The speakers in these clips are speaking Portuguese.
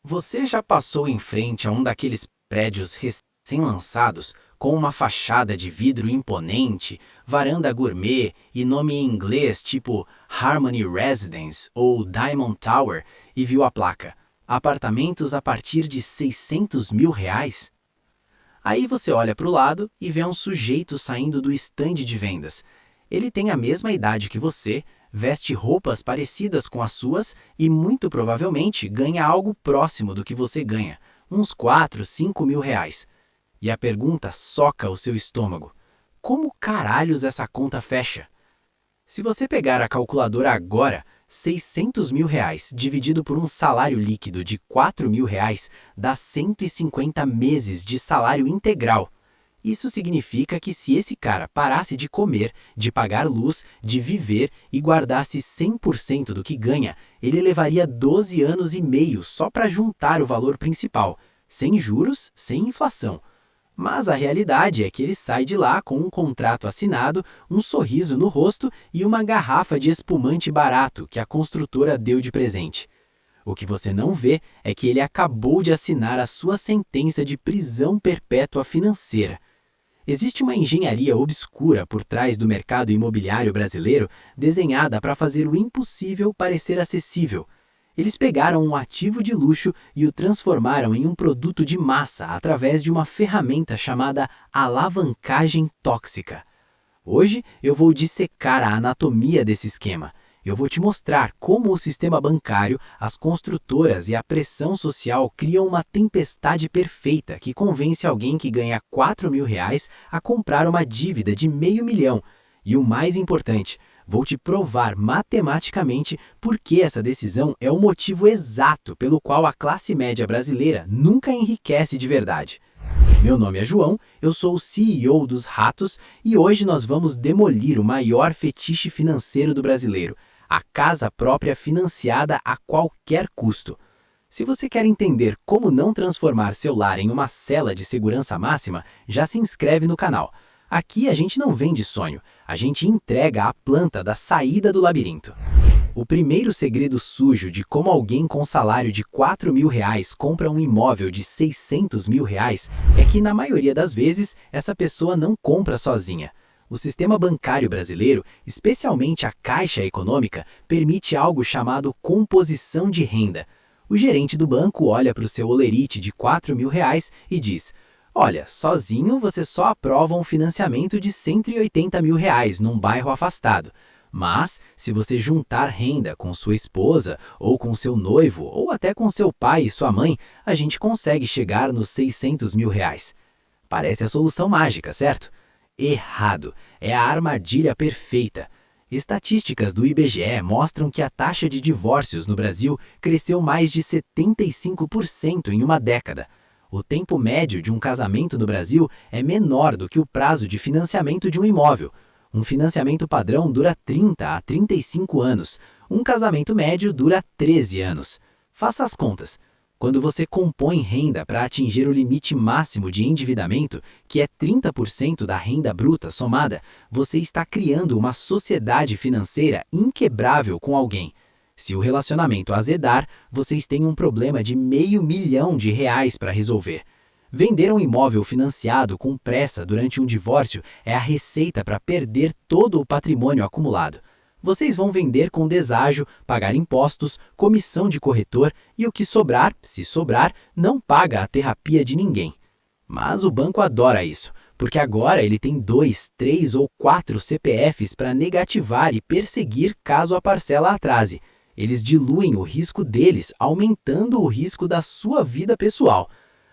Você já passou em frente a um daqueles prédios recém-lançados com uma fachada de vidro imponente, varanda gourmet e nome em inglês tipo Harmony Residence ou Diamond Tower e viu a placa Apartamentos a partir de R$ 600 mil? Aí você olha para o lado e vê um sujeito saindo do estande de vendas. Ele tem a mesma idade que você, veste roupas parecidas com as suas e muito provavelmente ganha algo próximo do que você ganha, uns 4, 5 mil reais. E a pergunta soca o seu estômago. Como caralhos essa conta fecha? Se você pegar a calculadora agora, R$ 600 mil dividido por um salário líquido de R$ 4 mil dá 150 meses de salário integral. Isso significa que se esse cara parasse de comer, de pagar luz, de viver e guardasse 100% do que ganha, ele levaria 12 anos e meio só para juntar o valor principal, sem juros, sem inflação. Mas a realidade é que ele sai de lá com um contrato assinado, um sorriso no rosto e uma garrafa de espumante barato que a construtora deu de presente. O que você não vê é que ele acabou de assinar a sua sentença de prisão perpétua financeira. Existe uma engenharia obscura por trás do mercado imobiliário brasileiro desenhada para fazer o impossível parecer acessível. Eles pegaram um ativo de luxo e o transformaram em um produto de massa através de uma ferramenta chamada alavancagem tóxica. Hoje eu vou dissecar a anatomia desse esquema. Eu vou te mostrar como o sistema bancário, as construtoras e a pressão social criam uma tempestade perfeita que convence alguém que ganha R$ 4 mil a comprar uma dívida de R$ 500 mil. E o mais importante, vou te provar matematicamente por que essa decisão é o motivo exato pelo qual a classe média brasileira nunca enriquece de verdade. Meu nome é João, eu sou o CEO dos Ratos e hoje nós vamos demolir o maior fetiche financeiro do brasileiro, a casa própria financiada a qualquer custo. Se você quer entender como não transformar seu lar em uma cela de segurança máxima, já se inscreve no canal. Aqui a gente não vende sonho, a gente entrega a planta da saída do labirinto. O primeiro segredo sujo de como alguém com salário de R$ 4 mil compra um imóvel de R$ 600 mil é que, na maioria das vezes, essa pessoa não compra sozinha. O sistema bancário brasileiro, especialmente a Caixa Econômica, permite algo chamado composição de renda. O gerente do banco olha para o seu holerite de R$ 4 mil e diz: olha, sozinho você só aprova um financiamento de R$ 180 mil num bairro afastado. Mas, se você juntar renda com sua esposa, ou com seu noivo, ou até com seu pai e sua mãe, a gente consegue chegar nos R$ 600 mil. Parece a solução mágica, certo? Errado. É a armadilha perfeita. Estatísticas do IBGE mostram que a taxa de divórcios no Brasil cresceu mais de 75% em uma década. O tempo médio de um casamento no Brasil é menor do que o prazo de financiamento de um imóvel. Um financiamento padrão dura 30 a 35 anos. Um casamento médio dura 13 anos. Faça as contas. Quando você compõe renda para atingir o limite máximo de endividamento, que é 30% da renda bruta somada, você está criando uma sociedade financeira inquebrável com alguém. Se o relacionamento azedar, vocês têm um problema de R$ 500 mil para resolver. Vender um imóvel financiado com pressa durante um divórcio é a receita para perder todo o patrimônio acumulado. Vocês vão vender com deságio, pagar impostos, comissão de corretor e o que sobrar, se sobrar, não paga a terapia de ninguém. Mas o banco adora isso, porque agora ele tem 2, 3 ou 4 CPFs para negativar e perseguir caso a parcela atrase. Eles diluem o risco deles, aumentando o risco da sua vida pessoal.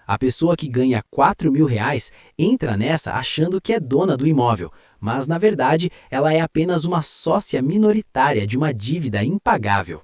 A pessoa que ganha R$ 4 mil entra nessa achando que é dona do imóvel, mas na verdade ela é apenas uma sócia minoritária de uma dívida impagável.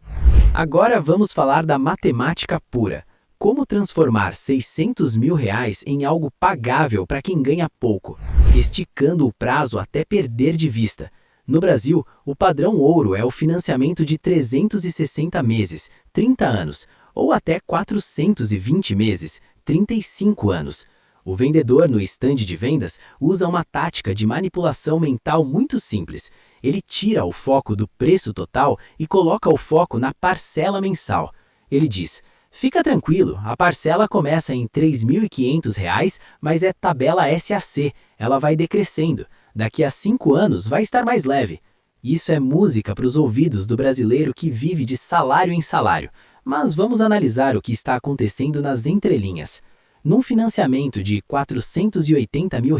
Agora vamos falar da matemática pura. Como transformar R$ 600 mil em algo pagável para quem ganha pouco, esticando o prazo até perder de vista. No Brasil, o padrão ouro é o financiamento de 360 meses, 30 anos, ou até 420 meses, 35 anos. O vendedor no estande de vendas usa uma tática de manipulação mental muito simples. Ele tira o foco do preço total e coloca o foco na parcela mensal. Ele diz: Fica tranquilo, a parcela começa em R$ 3.500, mas é tabela SAC, ela vai decrescendo. Daqui a 5 anos vai estar mais leve. Isso é música para os ouvidos do brasileiro que vive de salário em salário. Mas vamos analisar o que está acontecendo nas entrelinhas. Num financiamento de R$ 480 mil,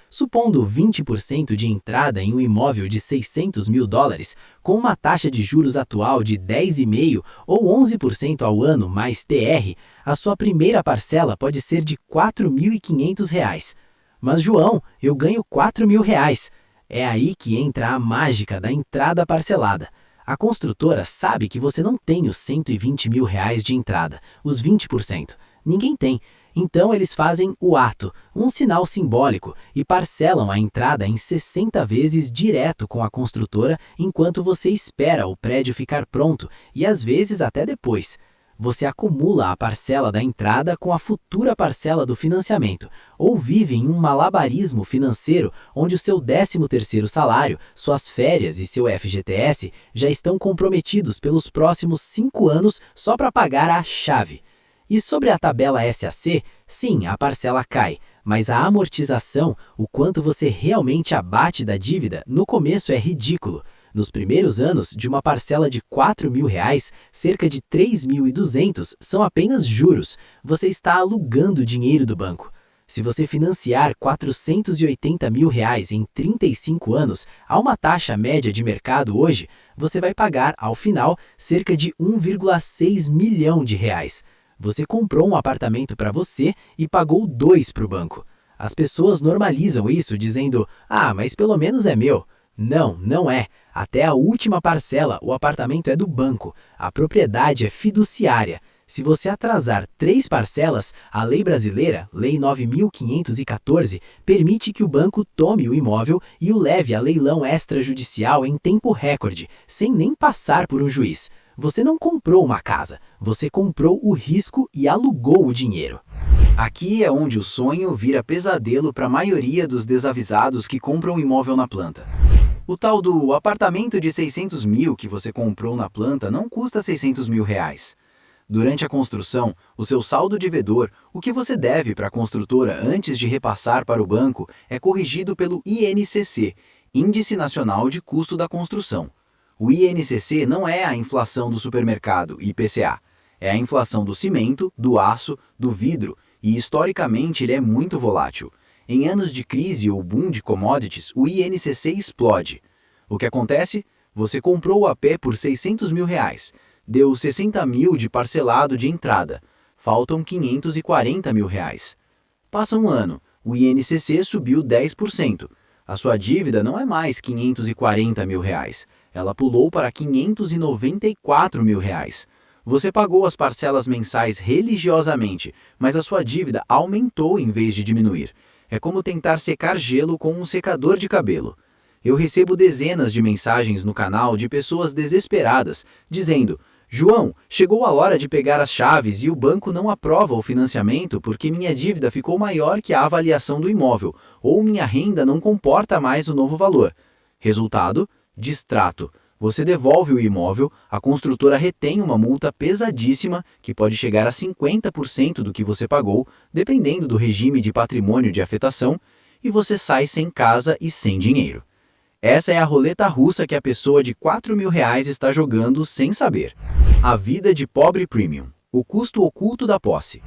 supondo 20% de entrada em um imóvel de US$ 600 mil, com uma taxa de juros atual de 10,5% ou 11% ao ano mais TR, a sua primeira parcela pode ser de R$ 4.500. Mas João, eu ganho R$ 4 mil. É aí que entra a mágica da entrada parcelada. A construtora sabe que você não tem os R$ 120 mil de entrada, os 20%. Ninguém tem. Então eles fazem o ato, um sinal simbólico, e parcelam a entrada em 60 vezes direto com a construtora enquanto você espera o prédio ficar pronto e às vezes até depois. Você acumula a parcela da entrada com a futura parcela do financiamento, ou vive em um malabarismo financeiro onde o seu 13º salário, suas férias e seu FGTS já estão comprometidos pelos próximos 5 anos só para pagar a chave. E sobre a tabela SAC, sim, a parcela cai, mas a amortização, o quanto você realmente abate da dívida, no começo é ridículo. Nos primeiros anos, de uma parcela de R$ 4 mil, cerca de 3.200 são apenas juros. Você está alugando o dinheiro do banco. Se você financiar R$ 480 mil em 35 anos, a uma taxa média de mercado hoje, você vai pagar, ao final, cerca de R$ 1,6 milhão. Você comprou um apartamento para você e pagou 2 para o banco. As pessoas normalizam isso dizendo, mas pelo menos é meu. Não, não é. Até a última parcela, o apartamento é do banco. A propriedade é fiduciária. Se você atrasar 3 parcelas, a lei brasileira, Lei 9.514, permite que o banco tome o imóvel e o leve a leilão extrajudicial em tempo recorde, sem nem passar por um juiz. Você não comprou uma casa, você comprou o risco e alugou o dinheiro. Aqui é onde o sonho vira pesadelo para a maioria dos desavisados que compram imóvel na planta. O tal do apartamento de 600 mil que você comprou na planta não custa 600 mil. Durante a construção, o seu saldo devedor, o que você deve para a construtora antes de repassar para o banco, é corrigido pelo INCC, Índice Nacional de Custo da Construção. O INCC não é a inflação do supermercado, IPCA. É a inflação do cimento, do aço, do vidro e, historicamente, ele é muito volátil. Em anos de crise ou boom de commodities, o INCC explode. O que acontece? Você comprou o AP por 600 mil, deu 60 mil de parcelado de entrada, faltam 540 mil. Passa um ano, o INCC subiu 10%. A sua dívida não é mais 540 mil, ela pulou para 594 mil. Você pagou as parcelas mensais religiosamente, mas a sua dívida aumentou em vez de diminuir. É como tentar secar gelo com um secador de cabelo. Eu recebo dezenas de mensagens no canal de pessoas desesperadas, dizendo: João, chegou a hora de pegar as chaves e o banco não aprova o financiamento porque minha dívida ficou maior que a avaliação do imóvel, ou minha renda não comporta mais o novo valor. Resultado? Distrato. Você devolve o imóvel, a construtora retém uma multa pesadíssima, que pode chegar a 50% do que você pagou, dependendo do regime de patrimônio de afetação, e você sai sem casa e sem dinheiro. Essa é a roleta russa que a pessoa de R$ 4 mil está jogando sem saber. A vida de pobre premium. O custo oculto da posse.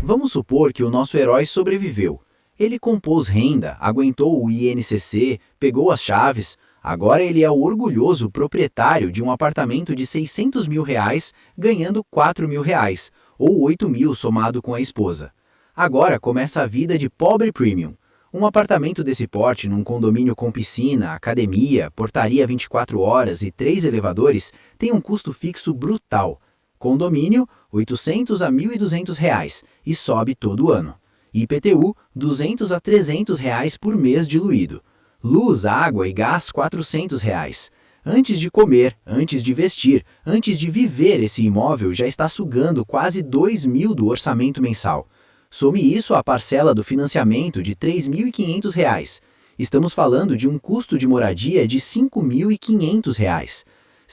Vamos supor que o nosso herói sobreviveu. Ele compôs renda, aguentou o INCC, pegou as chaves. Agora ele é o orgulhoso proprietário de um apartamento de R$ 600 mil, ganhando R$ 4 mil, ou 8 mil somado com a esposa. Agora começa a vida de pobre premium. Um apartamento desse porte num condomínio com piscina, academia, portaria 24 horas e 3 elevadores tem um custo fixo brutal. Condomínio, R$ 800 a R$ 1.200 e sobe todo ano. IPTU, R$ 200 a R$ 300 por mês diluído. Luz, água e gás, R$ 400. Antes de comer, antes de vestir, antes de viver, esse imóvel já está sugando quase R$ 2 mil do orçamento mensal. Some isso à parcela do financiamento de R$ 3.500. Estamos falando de um custo de moradia de R$ 5.500.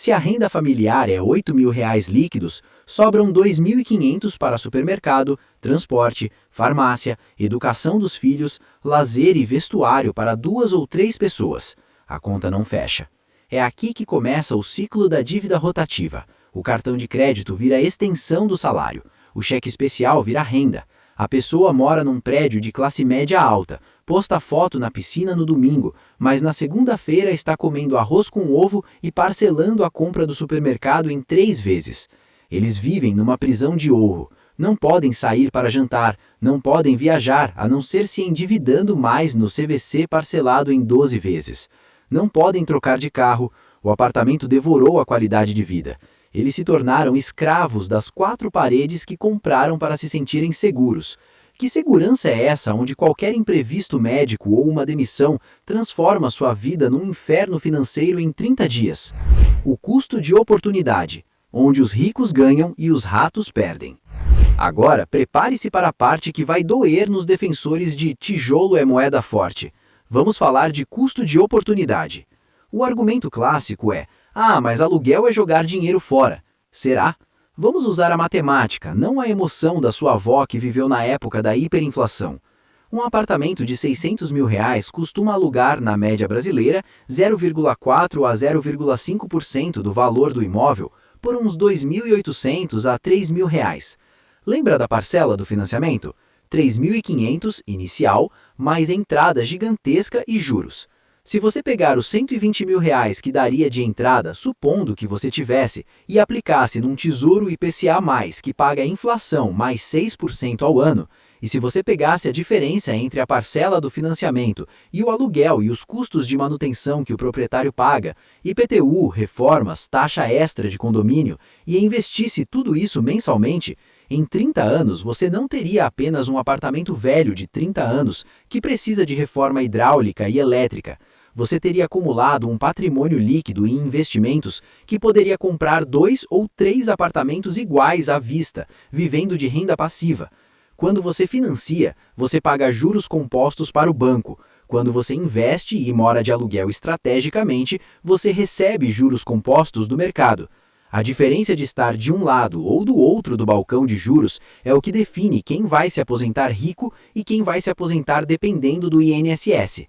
Se a renda familiar é R$ 8.000 líquidos, sobram R$ 2.500 para supermercado, transporte, farmácia, educação dos filhos, lazer e vestuário para 2 ou 3 pessoas. A conta não fecha. É aqui que começa o ciclo da dívida rotativa. O cartão de crédito vira extensão do salário. O cheque especial vira renda. A pessoa mora num prédio de classe média alta, posta foto na piscina no domingo, mas na segunda-feira está comendo arroz com ovo e parcelando a compra do supermercado em 3 vezes. Eles vivem numa prisão de ouro. Não podem sair para jantar, não podem viajar, a não ser se endividando mais no CVC parcelado em 12 vezes. Não podem trocar de carro, o apartamento devorou a qualidade de vida. Eles se tornaram escravos das 4 paredes que compraram para se sentirem seguros. Que segurança é essa onde qualquer imprevisto médico ou uma demissão transforma sua vida num inferno financeiro em 30 dias? O custo de oportunidade, onde os ricos ganham e os ratos perdem. Agora, prepare-se para a parte que vai doer nos defensores de tijolo é moeda forte. Vamos falar de custo de oportunidade. O argumento clássico é: mas aluguel é jogar dinheiro fora. Será? Vamos usar a matemática, não a emoção da sua avó que viveu na época da hiperinflação. Um apartamento de R$ 600 mil costuma alugar, na média brasileira, 0,4% a 0,5% do valor do imóvel por uns R$ 2.800 a R$ 3.000. Lembra da parcela do financiamento? R$ 3.500 inicial, mais entrada gigantesca e juros. Se você pegar os R$ 120 mil que daria de entrada, supondo que você tivesse, e aplicasse num tesouro IPCA+, que paga a inflação mais 6% ao ano, e se você pegasse a diferença entre a parcela do financiamento e o aluguel e os custos de manutenção que o proprietário paga, IPTU, reformas, taxa extra de condomínio, e investisse tudo isso mensalmente, em 30 anos você não teria apenas um apartamento velho de 30 anos que precisa de reforma hidráulica e elétrica. Você teria acumulado um patrimônio líquido em investimentos que poderia comprar 2 ou 3 apartamentos iguais à vista, vivendo de renda passiva. Quando você financia, você paga juros compostos para o banco. Quando você investe e mora de aluguel estrategicamente, você recebe juros compostos do mercado. A diferença de estar de um lado ou do outro do balcão de juros é o que define quem vai se aposentar rico e quem vai se aposentar dependendo do INSS.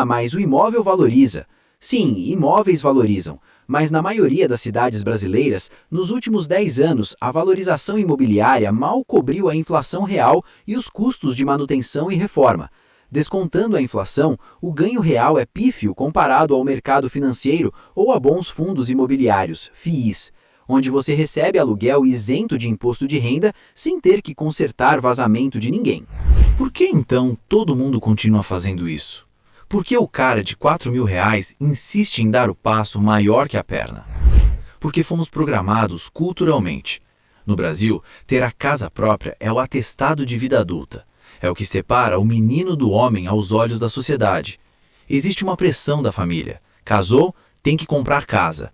Mas o imóvel valoriza. Sim, imóveis valorizam, mas na maioria das cidades brasileiras, nos últimos 10 anos, a valorização imobiliária mal cobriu a inflação real e os custos de manutenção e reforma. Descontando a inflação, o ganho real é pífio comparado ao mercado financeiro ou a bons fundos imobiliários, FIIs, onde você recebe aluguel isento de imposto de renda sem ter que consertar vazamento de ninguém. Por que então todo mundo continua fazendo isso? Por que o cara de R$ 4.000 insiste em dar o passo maior que a perna? Porque fomos programados culturalmente. No Brasil, ter a casa própria é o atestado de vida adulta. É o que separa o menino do homem aos olhos da sociedade. Existe uma pressão da família. Casou, tem que comprar casa.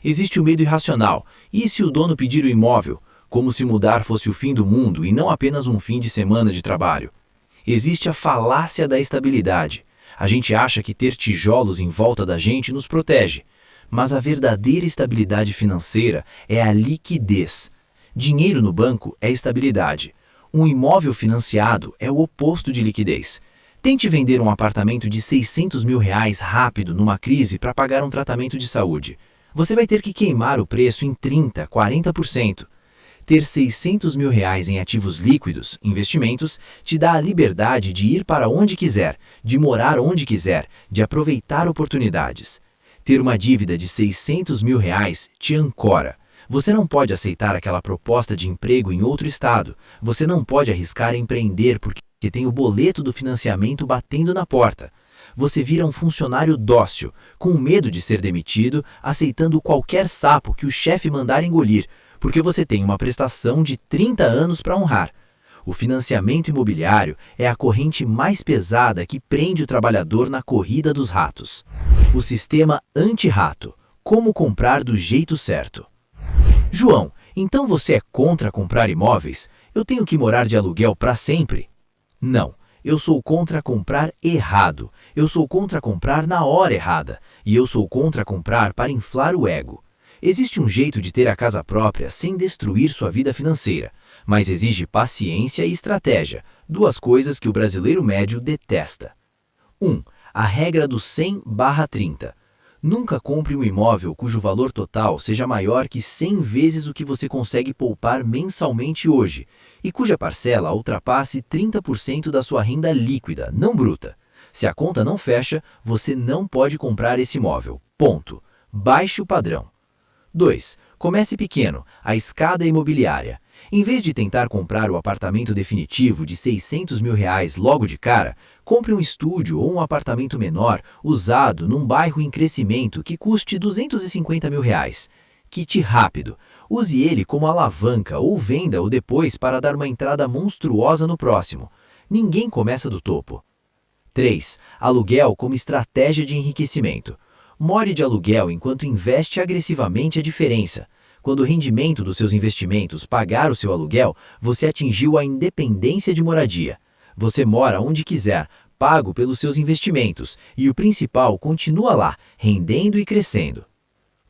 Existe o medo irracional. E se o dono pedir o imóvel? Como se mudar fosse o fim do mundo e não apenas um fim de semana de trabalho. Existe a falácia da estabilidade. A gente acha que ter tijolos em volta da gente nos protege. Mas a verdadeira estabilidade financeira é a liquidez. Dinheiro no banco é estabilidade. Um imóvel financiado é o oposto de liquidez. Tente vender um apartamento de R$ 600 mil rápido numa crise para pagar um tratamento de saúde. Você vai ter que queimar o preço em 30%, 40%. Ter R$ 600 mil em ativos líquidos, investimentos, te dá a liberdade de ir para onde quiser, de morar onde quiser, de aproveitar oportunidades. Ter uma dívida de R$ 600 mil te ancora. Você não pode aceitar aquela proposta de emprego em outro estado. Você não pode arriscar empreender porque tem o boleto do financiamento batendo na porta. Você vira um funcionário dócil, com medo de ser demitido, aceitando qualquer sapo que o chefe mandar engolir, porque você tem uma prestação de 30 anos para honrar. O financiamento imobiliário é a corrente mais pesada que prende o trabalhador na corrida dos ratos. O sistema anti-rato. Como comprar do jeito certo. João, então você é contra comprar imóveis? Eu tenho que morar de aluguel para sempre? Não, eu sou contra comprar errado. Eu sou contra comprar na hora errada. E eu sou contra comprar para inflar o ego. Existe um jeito de ter a casa própria sem destruir sua vida financeira, mas exige paciência e estratégia, duas coisas que o brasileiro médio detesta. 1. A regra do 100/30. Nunca compre um imóvel cujo valor total seja maior que 100 vezes o que você consegue poupar mensalmente hoje, e cuja parcela ultrapasse 30% da sua renda líquida, não bruta. Se a conta não fecha, você não pode comprar esse imóvel. Ponto. Baixe o padrão. 2. Comece pequeno, a escada imobiliária. Em vez de tentar comprar o apartamento definitivo de R$ 600 mil logo de cara, compre um estúdio ou um apartamento menor, usado, num bairro em crescimento que custe R$ 250 mil. Quite rápido. Use ele como alavanca ou venda-o depois para dar uma entrada monstruosa no próximo. Ninguém começa do topo. 3. Aluguel como estratégia de enriquecimento. More de aluguel enquanto investe agressivamente a diferença. Quando o rendimento dos seus investimentos pagar o seu aluguel, você atingiu a independência de moradia. Você mora onde quiser, pago pelos seus investimentos, e o principal continua lá, rendendo e crescendo.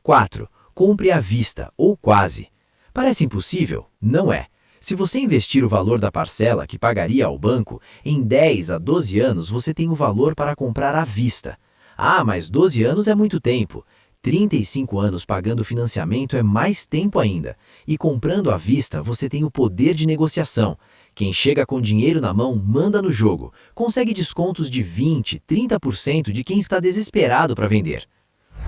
4. Compre à vista, ou quase. Parece impossível? Não é. Se você investir o valor da parcela que pagaria ao banco, em 10 a 12 anos você tem o valor para comprar à vista. Ah, mas 12 anos é muito tempo. 35 anos pagando financiamento é mais tempo ainda. E comprando à vista, você tem o poder de negociação. Quem chega com dinheiro na mão manda no jogo. Consegue descontos de 20, 30% de quem está desesperado para vender.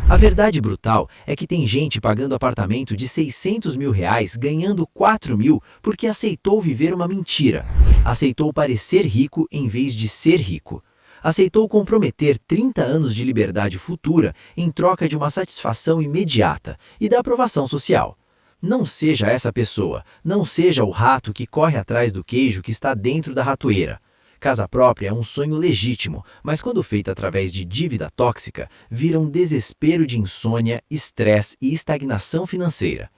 A verdade brutal é que tem gente pagando apartamento de R$ 600 mil ganhando 4 mil porque aceitou viver uma mentira. Aceitou parecer rico em vez de ser rico. Aceitou comprometer 30 anos de liberdade futura em troca de uma satisfação imediata e da aprovação social. Não seja essa pessoa, não seja o rato que corre atrás do queijo que está dentro da ratoeira. Casa própria é um sonho legítimo, mas quando feita através de dívida tóxica, vira um desespero de insônia, estresse e estagnação financeira.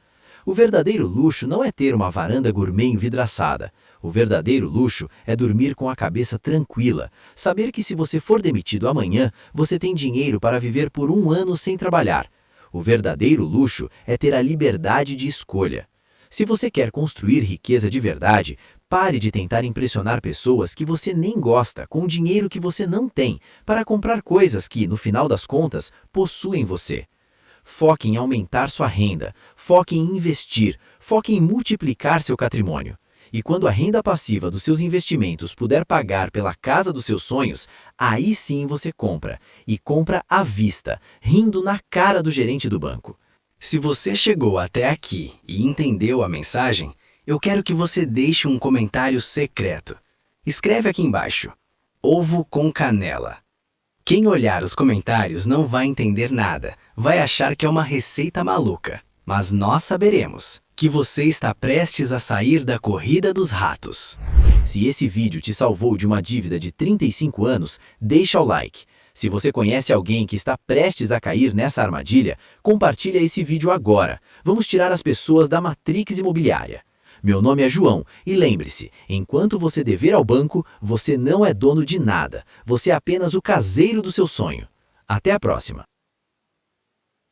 O verdadeiro luxo não é ter uma varanda gourmet envidraçada. O verdadeiro luxo é dormir com a cabeça tranquila, saber que se você for demitido amanhã, você tem dinheiro para viver por 1 ano sem trabalhar. O verdadeiro luxo é ter a liberdade de escolha. Se você quer construir riqueza de verdade, pare de tentar impressionar pessoas que você nem gosta com dinheiro que você não tem, para comprar coisas que, no final das contas, possuem você. Foque em aumentar sua renda, foque em investir, foque em multiplicar seu patrimônio. E quando a renda passiva dos seus investimentos puder pagar pela casa dos seus sonhos, aí sim você compra. E compra à vista, rindo na cara do gerente do banco. Se você chegou até aqui e entendeu a mensagem, eu quero que você deixe um comentário secreto. Escreve aqui embaixo: ovo com canela. Quem olhar os comentários não vai entender nada, vai achar que é uma receita maluca. Mas nós saberemos que você está prestes a sair da corrida dos ratos. Se esse vídeo te salvou de uma dívida de 35 anos, deixa o like. Se você conhece alguém que está prestes a cair nessa armadilha, compartilha esse vídeo agora. Vamos tirar as pessoas da matrix imobiliária. Meu nome é João e lembre-se, enquanto você dever ao banco, você não é dono de nada. Você é apenas o caseiro do seu sonho. Até a próxima!